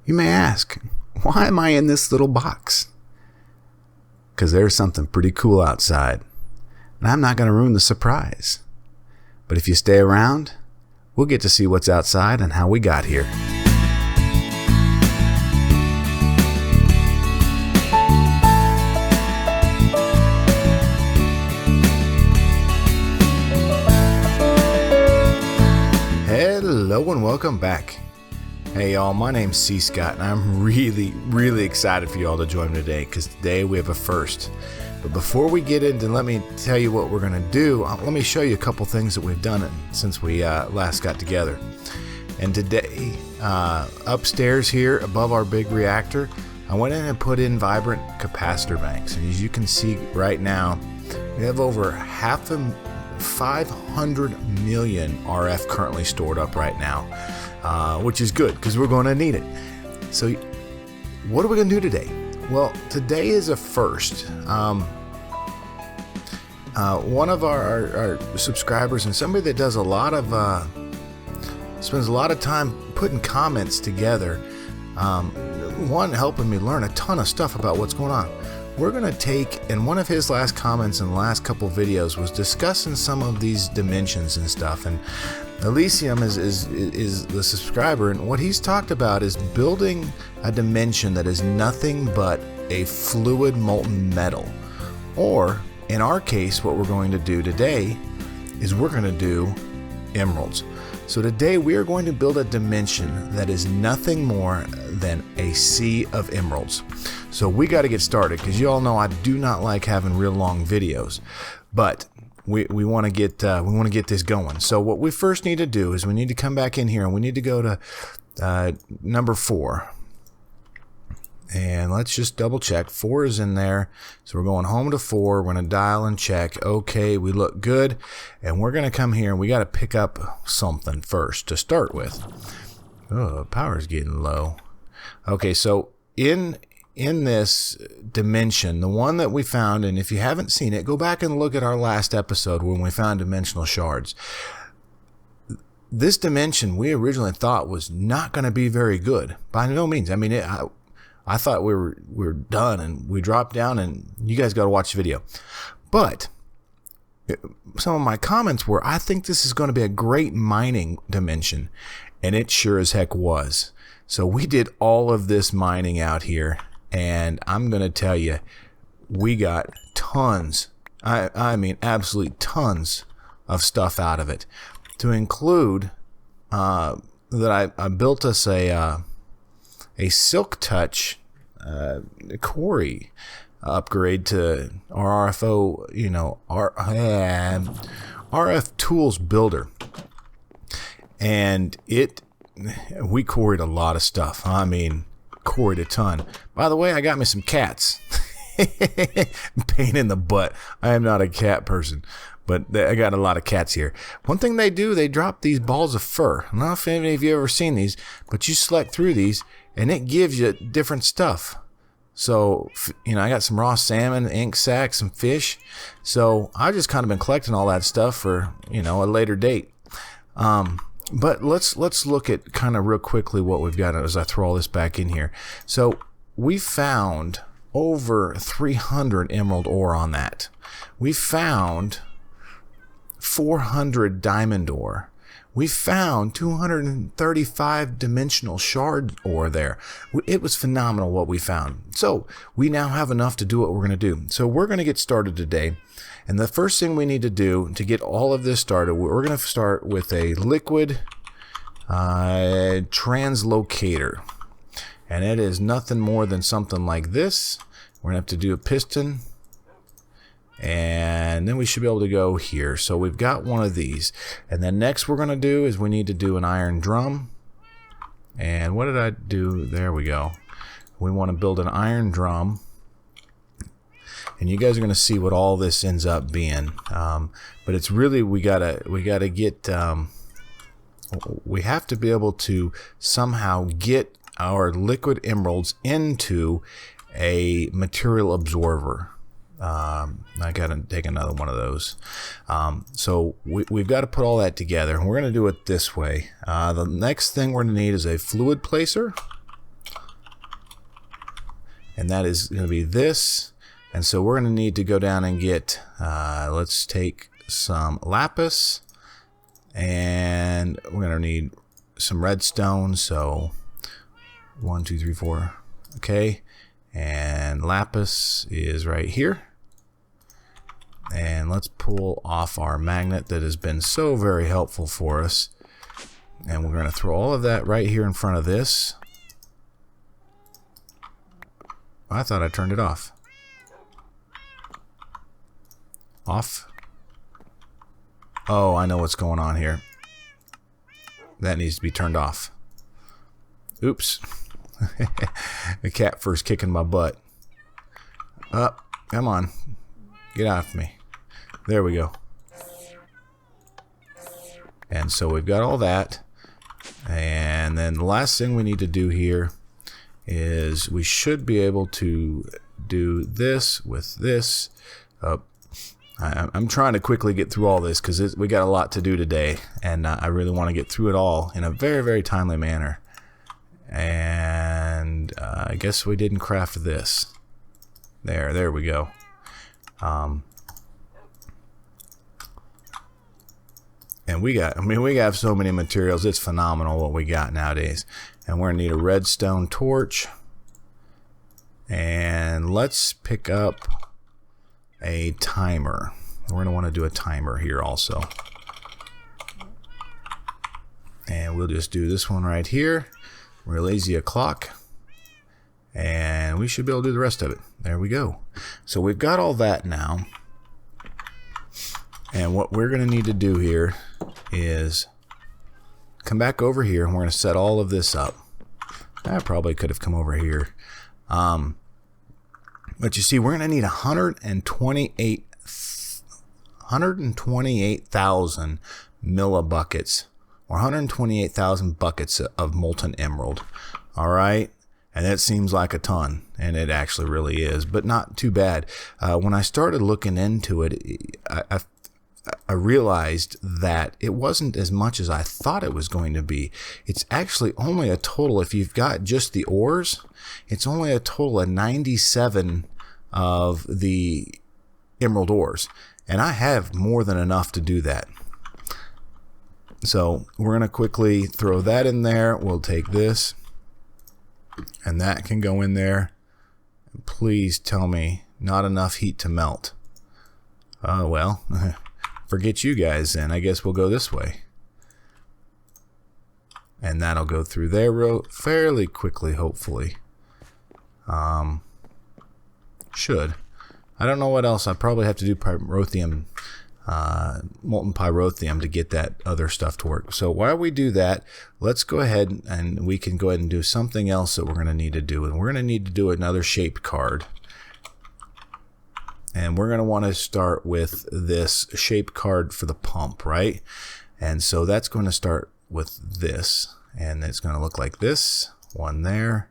You may ask, why am I in this little box? Because there's something pretty cool outside, and I'm not going to ruin the surprise. But if you stay around, we'll get to see what's outside and how we got here. Hello and welcome back. Hey y'all, my name's cScot and I'm really excited for y'all to join me today because today we have a first. But before we get into, let me tell you what we're going to do. Let me show you a couple things that we've done since we last got together. And today, upstairs here above our big reactor, I went in and put in vibrant capacitor banks. And as you can see right now, we have over 500 million RF currently stored up right now, which is good because we're going to need it. So what are we going to do today? Well, today is a first. One of our subscribers and somebody that does a lot of spends a lot of time putting comments together, one helping me learn a ton of stuff about what's going on. We're going to take, and one of his last comments in the last couple videos was discussing some of these dimensions and stuff. And Alecium is the subscriber, and what he's talked about is building a dimension that is nothing but a fluid molten metal. Or, in our case, what we're going to do today is we're going to do emeralds. So today we are going to build a dimension that is nothing more than a sea of emeralds. So we got to get started because you all know I do not like having real long videos, but we want to get this going. So what we first need to do is we need to come back in here and we need to go to number 4. And let's just double check. 4 is in there. So we're going home to 4. We're going to dial and check. Okay, we look good. And we're going to come here and we got to pick up something first to start with. Oh, power's getting low. Okay, so in this dimension, the one that we found, and if you haven't seen it, go back and look at our last episode when we found dimensional shards. This dimension we originally thought was not going to be very good. By no means. I mean, I thought we were done, and we dropped down, and you guys got to watch the video. But some of my comments were, I think this is going to be a great mining dimension, and it sure as heck was. So we did all of this mining out here, and I'm going to tell you, we got tons, I mean absolutely tons of stuff out of it. To include that I built us a Silk Touch quarry upgrade to our RFTools builder, and we quarried a lot of stuff. I mean, quarried a ton. By the way, I got me some cats. Pain in the butt. I am not a cat person, but I got a lot of cats here. One thing they do, they drop these balls of fur. I don't know if any of you have ever seen these, but you select through these and it gives you different stuff. So, I got some raw salmon, ink sac, some fish. So I've just kind of been collecting all that stuff for, a later date. But let's look at kind of real quickly what we've got as I throw all this back in here. So we found over 300 emerald ore on that. We found 400 diamond ore. We found 235 dimensional shard ore there. It was phenomenal what we found. So we now have enough to do what we're going to do. So we're going to get started today. And the first thing we need to do to get all of this started, we're going to start with a liquid translocator. And it is nothing more than something like this. We're going to have to do a piston. And then we should be able to go here. So we've got one of these. And then next we're going to do is we need to do an iron drum. And what did I do? There we go. We want to build an iron drum. And you guys are going to see what all this ends up being. But it's really, we have to be able to somehow get our liquid emeralds into a material absorber. I gotta take another one of those. So we've got to put all that together, and we're going to do it this way. The next thing we're going to need is a fluid placer. and that is going to be this. And so we're going to need to go down and get, let's take some lapis, and we're going to need some redstone. So 1, 2, 3, 4. Okay, and lapis is right here. And let's pull off our magnet that has been so very helpful for us. And we're going to throw all of that right here in front of this. I thought I turned it off. Off. Oh, I know what's going on here. That needs to be turned off. Oops. The cat first kicking my butt. Up. Come on. Get off me. There we go. And so we've got all that. And then the last thing we need to do here is we should be able to do this with this. I'm trying to quickly get through all this because we got a lot to do today, and I really want to get through it all in a very, very timely manner. And I guess we didn't craft this. There we go. And we have so many materials. It's phenomenal what we got nowadays. And we're gonna need a redstone torch. And let's pick up a timer. We're gonna want to do a timer here also. And we'll just do this one right here. Real easy, a clock. And we should be able to do the rest of it. There we go. So we've got all that now. And what we're going to need to do here is come back over here, and we're going to set all of this up. I probably could have come over here. But you see, we're going to need 128,000 millibuckets, or 128,000 buckets of molten emerald. All right. And that seems like a ton, and it actually really is, but not too bad. When I started looking into it, I realized that it wasn't as much as I thought it was going to be. It's actually only a total, if you've got just the ores, it's only a total of 97 of the emerald ores. And I have more than enough to do that. So we're going to quickly throw that in there. We'll take this, and that can go in there. Please tell me not enough heat to melt. Well, forget you guys then. I guess we'll go this way. And that'll go through there fairly quickly, hopefully. Should. I don't know what else. I probably have to do pyrotheum, molten pyrotheum to get that other stuff to work. So while we do that, let's go ahead and we can go ahead and do something else that we're going to need to do. And we're going to need to do another shape card. And we're going to want to start with this shape card for the pump, right? And so that's going to start with this. And it's going to look like this. One there.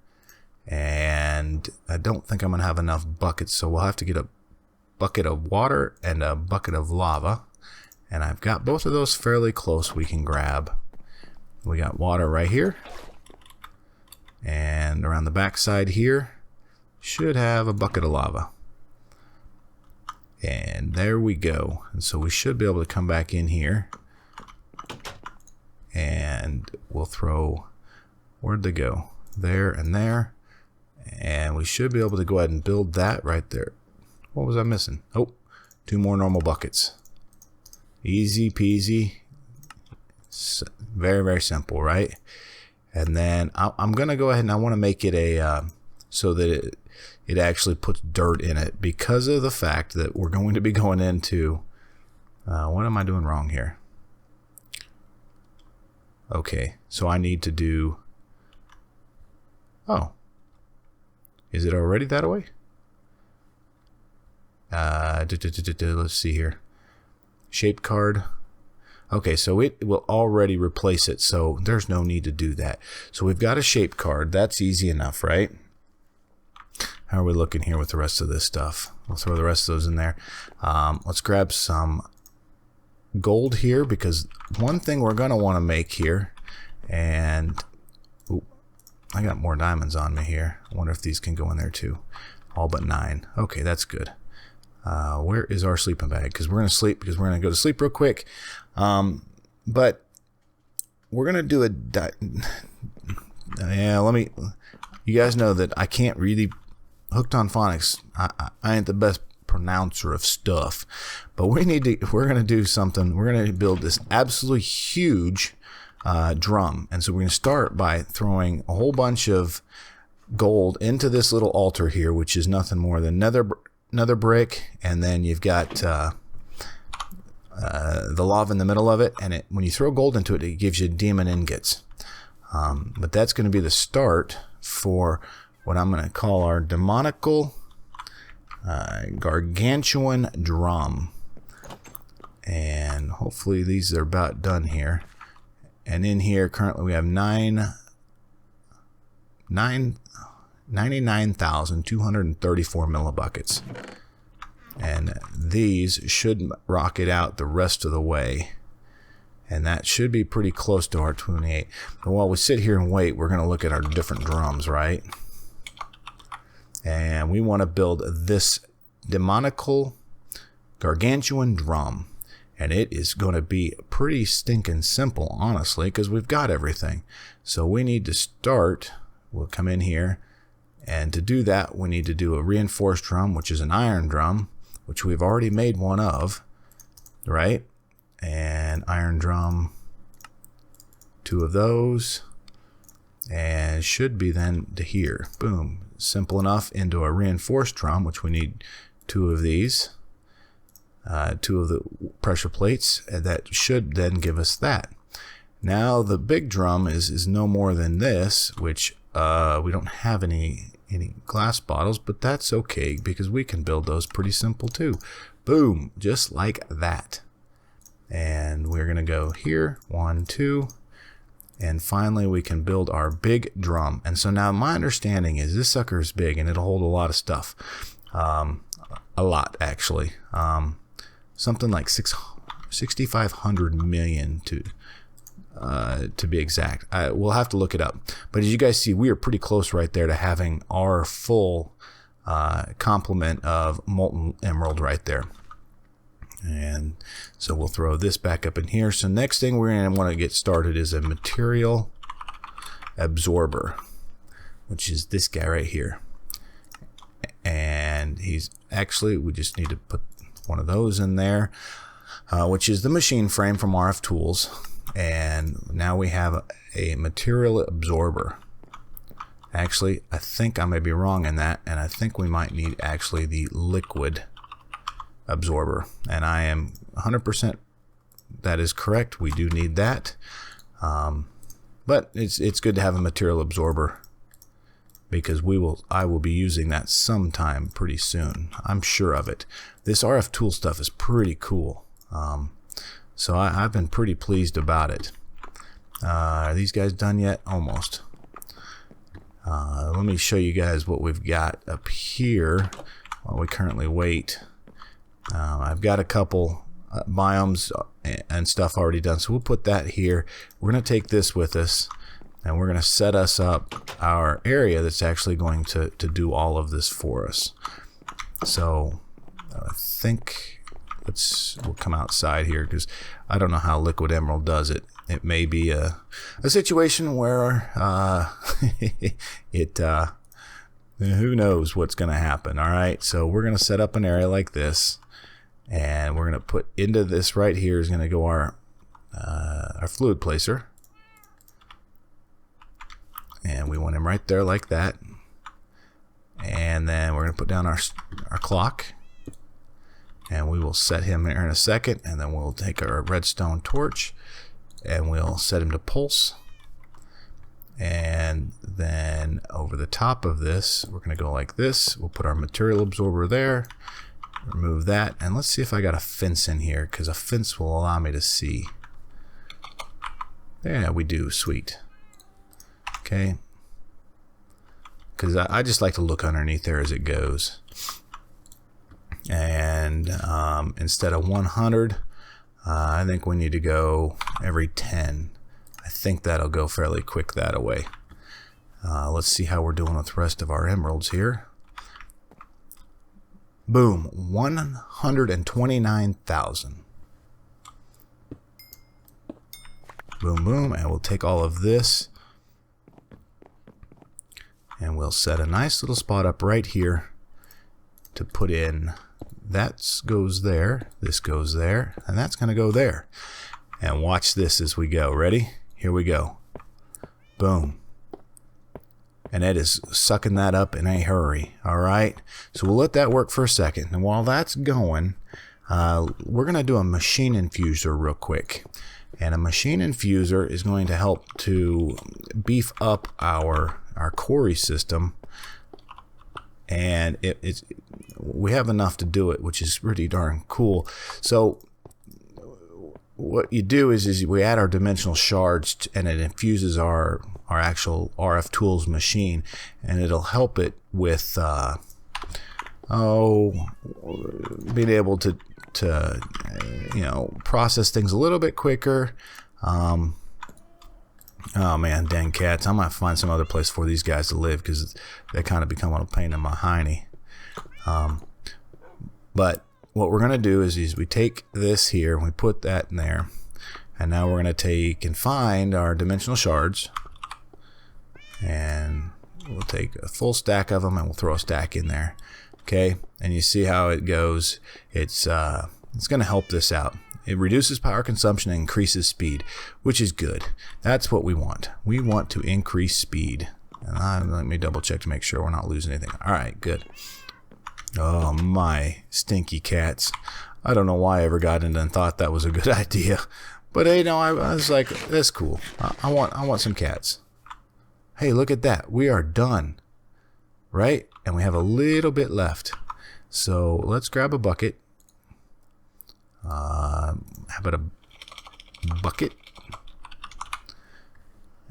And I don't think I'm going to have enough buckets, so we'll have to get a bucket of water and a bucket of lava. And I've got both of those fairly close we can grab. We got water right here. And around the back side here, should have a bucket of lava. And there we go. And so we should be able to come back in here. And we'll throw, where'd they go? There and there. And we should be able to go ahead and build that right there. What was I missing? Oh, 2 more normal buckets. Easy peasy. Very, very simple, right? And then I'm going to go ahead and I want to make it a, so that it actually puts dirt in it, because of the fact that we're going to be going into, what am I doing wrong here? Okay, so I need to do, oh, is it already that way? Let's see here. Shape card. Okay, so it will already replace it, so there's no need to do that. So we've got a shape card. That's easy enough, right? How are we looking here with the rest of this stuff? We'll throw the rest of those in there. Let's grab some gold here, because one thing we're going to want to make here, and I got more diamonds on me here. I wonder if these can go in there too. All but 9. Okay, that's good. Where is our sleeping bag? Because we're going to sleep, because we're going to go to sleep real quick. But we're going to do a... yeah, you guys know that I can't really... Hooked on phonics, I ain't the best pronouncer of stuff. But we're going to do something. We're going to build this absolutely huge drum. And so we're going to start by throwing a whole bunch of gold into this little altar here, which is nothing more than another brick, and then you've got the lava in the middle of it, and when you throw gold into it, it gives you demon ingots. But that's going to be the start for what I'm going to call our demonical gargantuan drum. And hopefully these are about done here. And in here currently we have 99,234 millibuckets. And these should rocket out the rest of the way. And that should be pretty close to our 28. But while we sit here and wait, we're going to look at our different drums, right? And we want to build this demonical gargantuan drum. And it is going to be pretty stinking simple, honestly, because we've got everything. So we need to start. We'll come in here. And to do that, we need to do a reinforced drum, which is an iron drum, which we've already made one of, right? And iron drum, 2 of those. And should be then to here. Boom. Simple enough. Into a reinforced drum, which we need 2 of these. 2 of the pressure plates, and that should then give us that. Now the big drum is no more than this, which we don't have any glass bottles, but that's okay because we can build those pretty simple too. Boom, just like that. And we're gonna go here, 1, 2, and finally we can build our big drum. And so now my understanding is this sucker is big and it'll hold a lot of stuff. A lot actually. Something like 6,500 million to be exact. We'll have to look it up. But as you guys see, we are pretty close right there to having our full complement of Molten Emerald right there. And so we'll throw this back up in here. So next thing we're going to want to get started is a material absorber, which is this guy right here. And he's actually, we just need to put one of those in there, which is the machine frame from RFTools. And now we have a material absorber. Actually, I think I may be wrong in that, and I think we might need actually the liquid absorber. And I am 100% that is correct. We do need that. But it's good to have a material absorber, because I will be using that sometime pretty soon. I'm sure of it. This RFTools stuff is pretty cool. So I've been pretty pleased about it. Are these guys done yet? Almost. Let me show you guys what we've got up here while we currently wait. I've got a couple biomes and stuff already done, so we'll put that here. We're going to take this with us, and we're going to set us up our area that's actually going to do all of this for us. So I think we'll come outside here, because I don't know how Liquid Emerald does it. It may be a situation where who knows what's going to happen. All right, so we're going to set up an area like this, and we're going to put into this right here is going to go our fluid placer. And we want him right there like that. And then we're going to put down our clock. And we will set him here in a second. And then we'll take our redstone torch and we'll set him to pulse. And then over the top of this, we're going to go like this. We'll put our material absorber there. Remove that. And let's see if I got a fence in here, because a fence will allow me to see. Yeah, we do. Sweet. Okay, because I just like to look underneath there as it goes. And instead of 100, I think we need to go every 10. I think that'll go fairly quick that away. Let's see how we're doing with the rest of our emeralds here. Boom, 129,000. Boom, boom, and we'll take all of this and we'll set a nice little spot up right here to put in. That goes there, this goes there, and that's going to go there. And watch this as we go. Ready? Here we go. Boom. And Ed is sucking that up in a hurry. All right. So we'll let that work for a second. And while that's going, we're going to do a machine infuser real quick. And a machine infuser is going to help to beef up our quarry system. And we have enough to do it, which is pretty darn cool. So what you do is we add our dimensional shards, and it infuses our actual RFTools machine, and it'll help it with being able to process things a little bit quicker. Oh man, dang cats. I might find some other place for these guys to live because they kind of become a pain in my hiney. But what we're going to do is we take this here and we put that in there. And now we're going to take and find our dimensional shards. And we'll take a full stack of them and we'll throw a stack in there. Okay, and you see how it goes. It's going to help this out. It reduces power consumption and increases speed, which is good. That's what we want. We want to increase speed. And let me double check to make sure we're not losing anything. All right, good. Oh, my stinky cats. I don't know why I ever got into and thought that was a good idea. But, hey, no, I was like, that's cool. I want some cats. Hey, look at that. We are done. Right? And we have a little bit left. So let's grab a bucket. How about a bucket?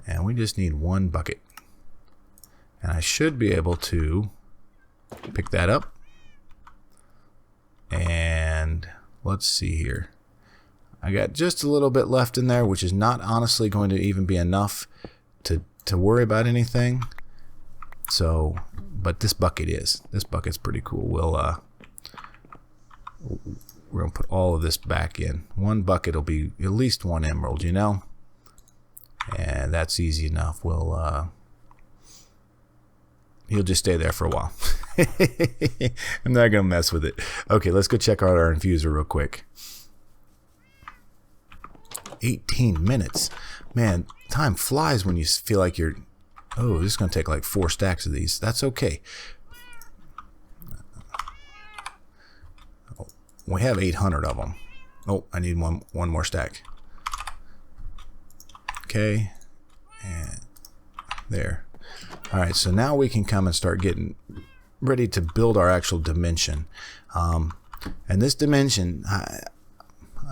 And we just need one bucket. And I should be able to pick that up. And let's see here. I got just a little bit left in there, which is not honestly going to even be enough to worry about anything. So, but this bucket is. This bucket's pretty cool. We're going to put all of this back in. One bucket will be at least one emerald, you know? And that's easy enough. He'll just stay there for a while. I'm not going to mess with it. Okay, let's go check out our infuser real quick. 18 minutes. Man, time flies when you feel like you're... Oh, this is going to take like 4 stacks of these. That's okay. We have 800 of them. Oh, I need one more stack. Okay. And there. All right, so now we can come and start getting ready to build our actual dimension. And this dimension,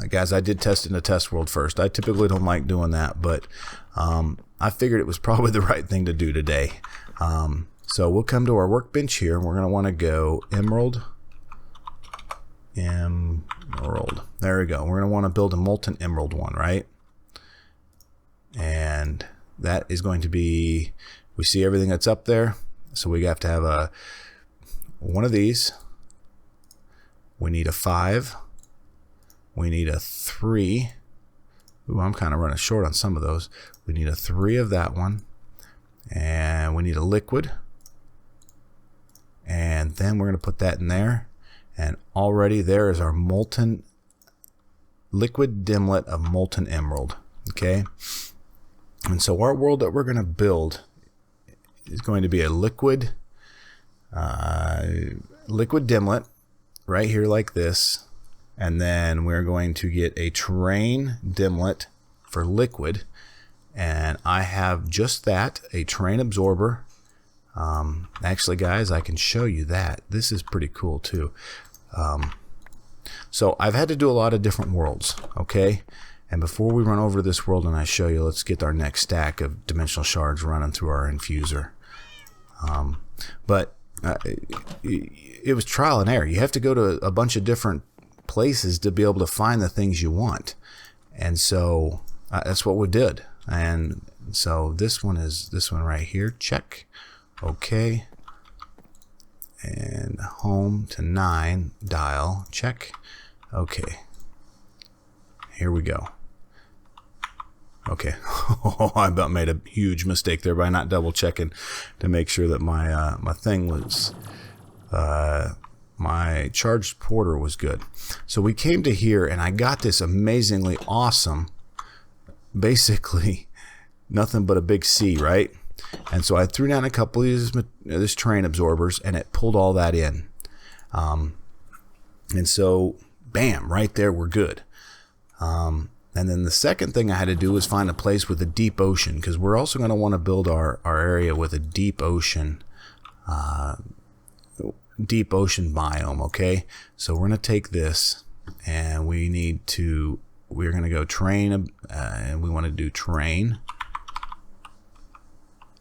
guys, I did test in the test world first. I typically don't like doing that, but I figured it was probably the right thing to do today. So we'll come to our workbench here, and we're going to want to go emerald. There we go. We're going to want to build a molten emerald one, right? And that is going to be, we see everything that's up there. So we have to have one of these. We need a 5. We need a 3. Ooh, I'm kind of running short on some of those. We need a 3 of that one. And we need a liquid. And then we're going to put that in there. And already there is our molten liquid dimlet of molten emerald. Okay. And so our world that we're going to build is going to be a liquid dimlet right here like this. And then we're going to get a terrain dimlet for liquid. And I have just that, a terrain absorber. Actually, guys, I can show you that. This is pretty cool too. So I've had to do a lot of different worlds, okay? And before we run over this world and I show you, let's get our next stack of dimensional shards running through our infuser. It was trial and error. You have to go to a bunch of different places to be able to find the things you want. And so that's what we did. And So this one is this one right here. Check. Okay. And home to 9 dial. Check. Okay. Here we go. Okay. I about made a huge mistake there by not double checking to make sure that my my thing was my charged porter was good. So we came to here and I got this amazingly awesome, basically nothing but a big C, right? And so I threw down a couple of this terrain absorbers and it pulled all that in. And so bam, right there we're good. And then the second thing I had to do was find a place with a deep ocean, because we're also going to want to build our area with a deep ocean biome. Okay, so we're going to take this and we're going to go train, and we want to do train,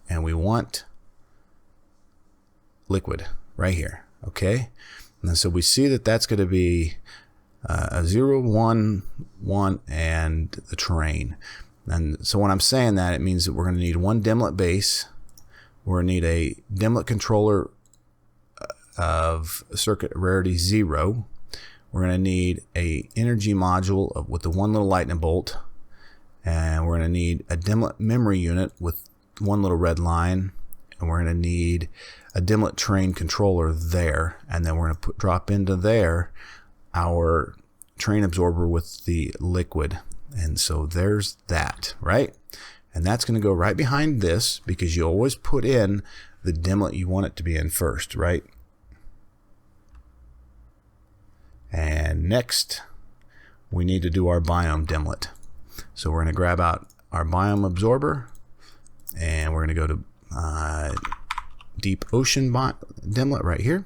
and we want liquid right here. Okay, and so we see that that's going to be a 0, 1, 1, and the terrain. And so when I'm saying that, it means that we're going to need 1 dimlet base. We're going to need a dimlet controller of circuit rarity 0. We're going to need a energy module with the 1 little lightning bolt, and we're going to need a dimlet memory unit with 1 little red line, and we're going to need a dimlet train controller there, and then we're going to drop into there our train absorber with the liquid. And so there's that, right? And that's going to go right behind this, because you always put in the dimlet you want it to be in first, right? And next we need to do our biome dimlet. So we're going to grab out our biome absorber, and we're going to go to deep ocean dimlet right here.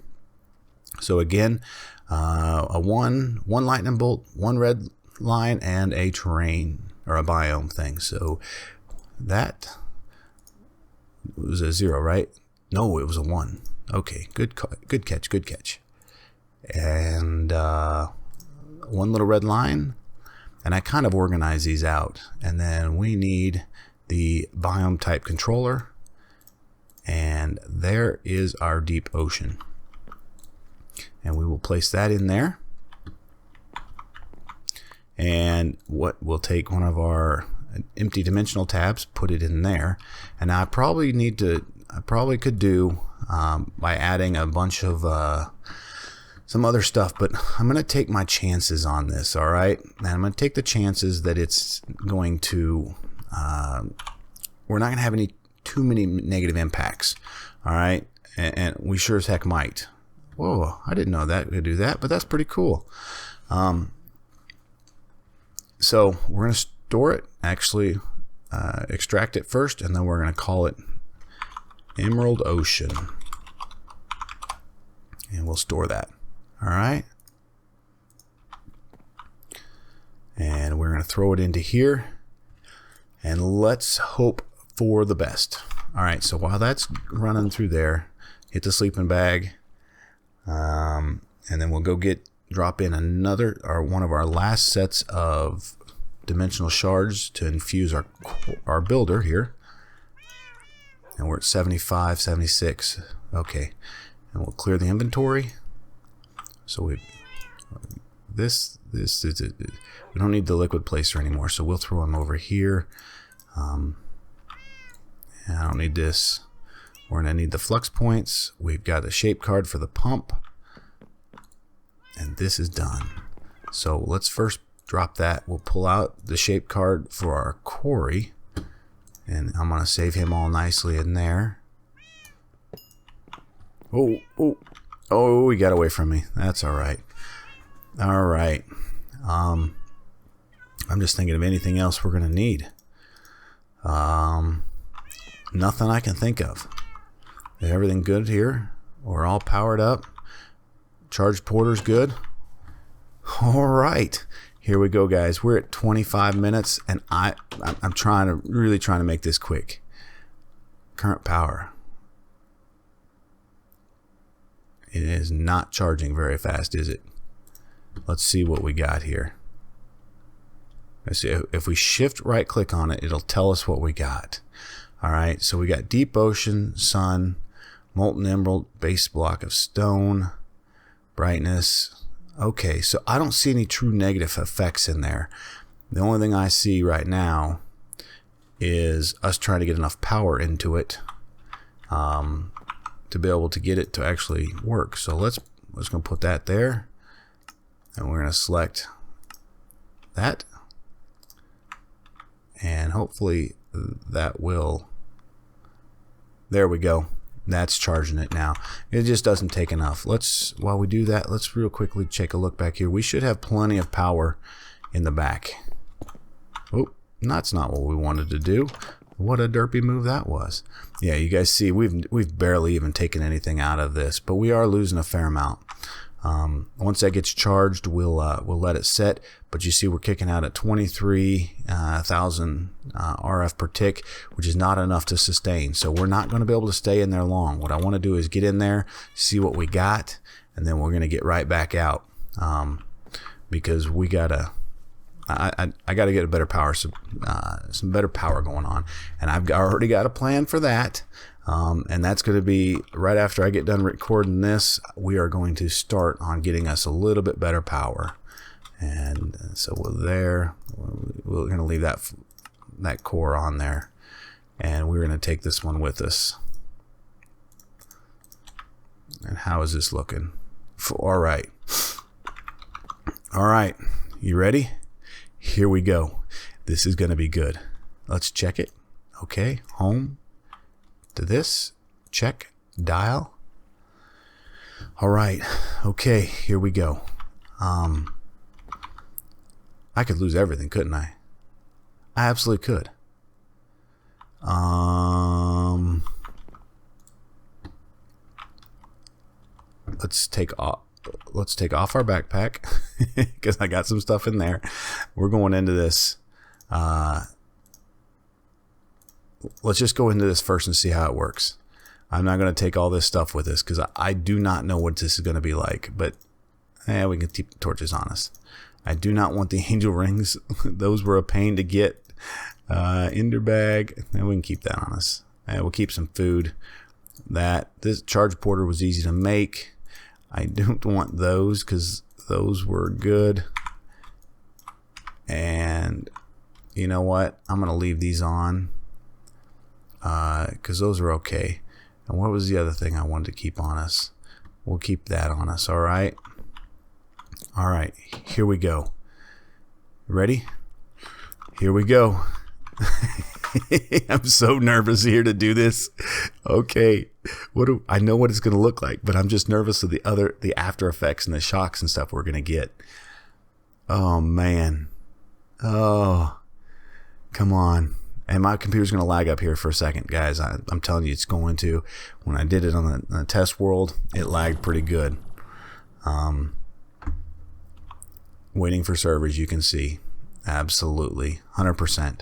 So again, a one lightning bolt, 1 red line, and a terrain or a biome thing. So that was a 0, right? No, it was a 1. Okay, good catch. And 1 little red line, and I kind of organize these out. And then we need the biome type controller, and there is our deep ocean. And we will place that in there. And we'll take one of our empty dimensional tabs, put it in there. And now I probably could do by adding a bunch of some other stuff, but I'm going to take my chances on this. All right, and I'm going to take the chances that it's going to we're not going to have too many negative impacts. All right, and we sure as heck might. Whoa, I didn't know that we could do that, but that's pretty cool. So we're going to store it, actually extract it first, and then we're going to call it Emerald Ocean, and we'll store that. All right, and we're going to throw it into here, and let's hope for the best. All right, so while that's running through there, hit the sleeping bag. And then we'll go drop in one of our last sets of dimensional shards to infuse our builder here. And we're at 75, 76. Okay, and we'll clear the inventory. So this is it. We don't need the liquid placer anymore, so we'll throw them over here. And I don't need this. We're going to need the flux points. We've got a shape card for the pump. And this is done. So let's first drop that. We'll pull out the shape card for our quarry. And I'm going to save him all nicely in there. Oh, he got away from me. That's all right. All right. I'm just thinking of anything else we're going to need. Nothing I can think of. Is everything good here? We're all powered up. Charged porter's good. All right, here we go, guys. We're at 25 minutes, and I'm really trying to make this quick. Current power. It is not charging very fast, is it? Let's see what we got here. Let's see, if we shift right click on it, it'll tell us what we got. All right, so we got deep ocean, sun, molten emerald, base block of stone, brightness. Okay, so I don't see any true negative effects in there. The only thing I see right now is us trying to get enough power into it to be able to get it to actually work. So we're just gonna put that there, and we're gonna select that, and hopefully that will, there we go. That's charging it now. It just doesn't take enough. While we do that, let's real quickly take a look back here. We should have plenty of power in the back. Oh, that's not what we wanted to do. What a derpy move that was. Yeah, you guys see we've barely even taken anything out of this, but we are losing a fair amount. Once that gets charged, we'll let it set. But you see we're kicking out at 23,000 RF per tick, which is not enough to sustain. So we're not going to be able to stay in there long. What I want to do is get in there, see what we got, and then we're going to get right back out, because we gotta. I got to get a better power, some better power going on, and I've already got a plan for that. And that's going to be right after I get done recording this. We are going to start on getting us a little bit better power, and so we're going to leave that core on there, and we're going to take this one with us. And how is this looking? All right, you ready? Here we go. This is going to be good. Let's check it. Okay, home to this, check, dial. All right, okay, here we go. I could lose everything, couldn't I? I absolutely could. Let's take off our backpack because I got some stuff in there. We're going into this. Let's just go into this first and see how it works. I'm not going to take all this stuff with us because I do not know what this is going to be like, but we can keep the torches on us. I do not want the angel rings. Those were a pain to get. Ender bag, and we can keep that on us. We'll keep some food. This charge porter was easy to make. I don't want those because those were good. And you know what? I'm going to leave these on because those are okay. And what was the other thing I wanted to keep on us? We'll keep that on us. All right. All right. Here we go. Ready? Here we go. I'm so nervous here to do this. Okay. I know what it's going to look like, but I'm just nervous of the after effects and the shocks and stuff we're going to get. Oh man. Oh, come on. And my computer's going to lag up here for a second, guys. I'm telling you, it's going to. When I did it on the test world, it lagged pretty good. Waiting for servers, you can see. Absolutely. 100%.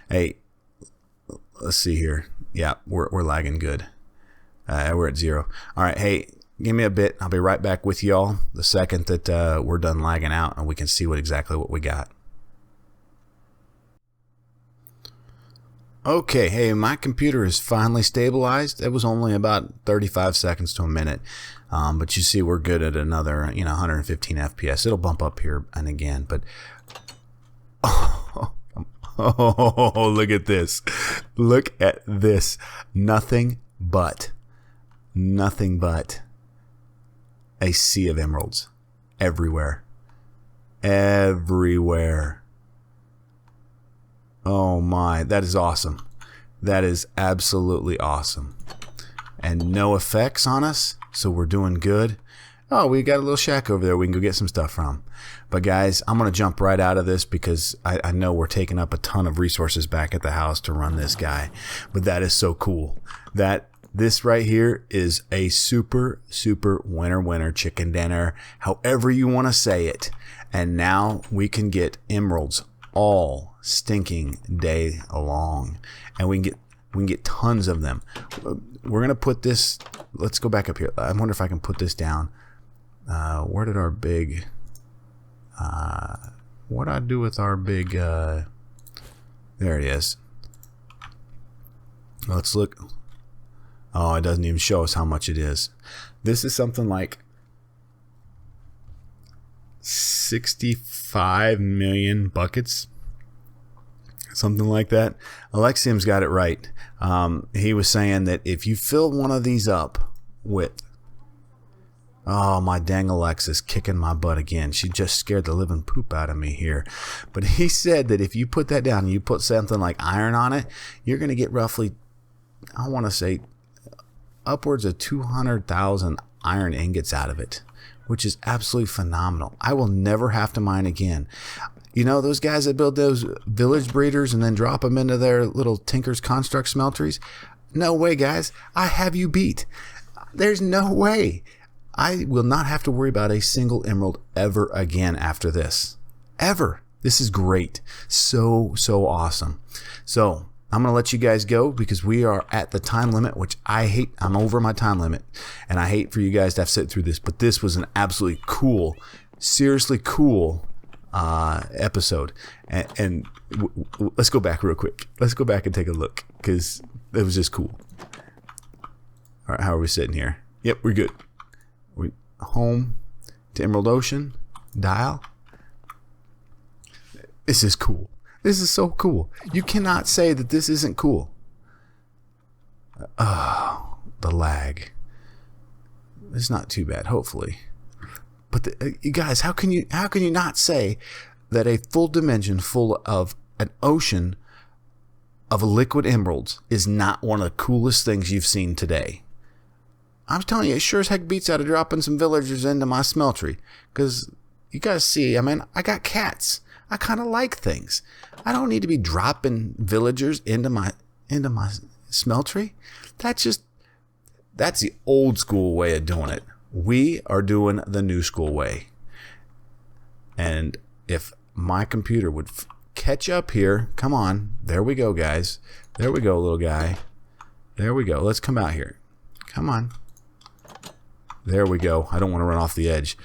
Hey, let's see here. Yeah, we're lagging good. We're at 0. All right, hey, give me a bit. I'll be right back with y'all the second that we're done lagging out and we can see exactly what we got. Okay, hey, my computer is finally stabilized. It was only about 35 seconds to a minute, but you see we're good at another 115 FPS. It'll bump up here and again, but oh, look at this. Look at this. Nothing but a sea of emeralds everywhere. Oh my, that is awesome. That is absolutely awesome. And no effects on us, so we're doing good. Oh, we got a little shack over there we can go get some stuff from. But guys, I'm going to jump right out of this because I know we're taking up a ton of resources back at the house to run this guy. But that is so cool. This right here is a super winner chicken dinner, however you want to say it. And now we can get emeralds all stinking day long, and we can get tons of them. We're gonna put this. Let's go back up here. I wonder if I can put this down. Where did our big what I do with our big, there it is. Let's look. Oh, it doesn't even show us how much it is. This is something like 65 million buckets. Something like that. Alecium's got it right. He was saying that if you fill one of these up with... Oh, my dang Alexa's kicking my butt again. She just scared the living poop out of me here. But he said that if you put that down and you put something like iron on it, you're going to get roughly, I want to say, upwards of 200,000 iron ingots out of it, which is absolutely phenomenal. I will never have to mine again. You know, those guys that build those village breeders and then drop them into their little Tinker's Construct smelteries? No way, guys. I have you beat. There's no way. I will not have to worry about a single emerald ever again after this. Ever. This is great. So awesome. So I'm going to let you guys go because we are at the time limit, which I hate. I'm over my time limit, and I hate for you guys to have to sit through this, but this was an absolutely cool, seriously cool episode. And let's go back real quick. Let's go back and take a look because it was just cool. All right, how are we sitting here? Yep, we're good. We home to Emerald Ocean dial. This is cool. This is so cool. You cannot say that this isn't cool. Oh, the lag. It's not too bad, hopefully. But you guys, how can you not say that a full dimension full of an ocean of liquid emeralds is not one of the coolest things you've seen today? I'm telling you, it sure as heck beats out of dropping some villagers into my smeltery. Because you guys see, I mean, I got cats. I kind of like things. I don't need to be dropping villagers into my smeltery. That's the old school way of doing it. We are doing the new school way. And if my computer would catch up here, come on. There we go, guys. There we go, little guy. There we go. Let's come out here. Come on. There we go. I don't want to run off the edge.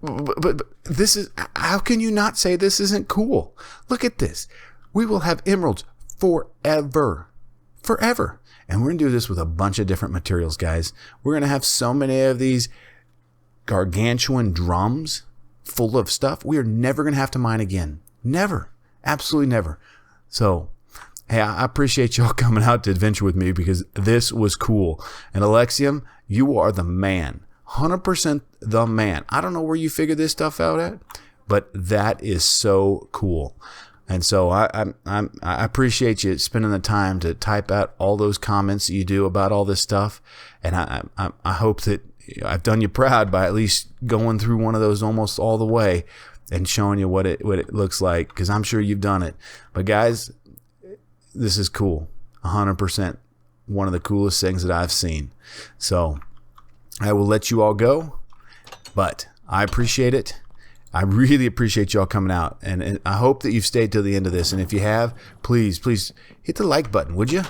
But this is, how can you not say this isn't cool? Look at this. We will have emeralds forever. Forever. And we're going to do this with a bunch of different materials, guys. We're going to have so many of these gargantuan drums full of stuff. We are never going to have to mine again. Never. Absolutely never. So, hey, I appreciate y'all coming out to adventure with me because this was cool. And Alecium, you are the man. 100% the man. I don't know where you figured this stuff out at, but that is so cool. And so I appreciate you spending the time to type out all those comments that you do about all this stuff. And I hope that I've done you proud by at least going through one of those almost all the way and showing you what it looks like, because I'm sure you've done it. But guys, this is cool. 100% one of the coolest things that I've seen. So I will let you all go, but I appreciate it. I really appreciate y'all coming out, and I hope that you've stayed till the end of this. And if you have, please hit the like button, would you?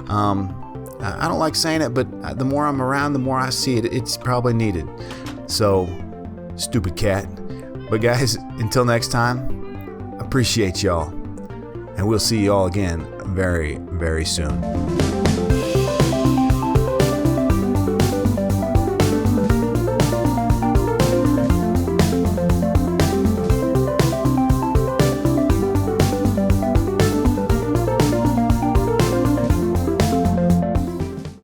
I don't like saying it, but the more I'm around, the more I see it. It's probably needed. So, stupid cat. But guys, until next time, appreciate y'all, and we'll see y'all again very, very soon.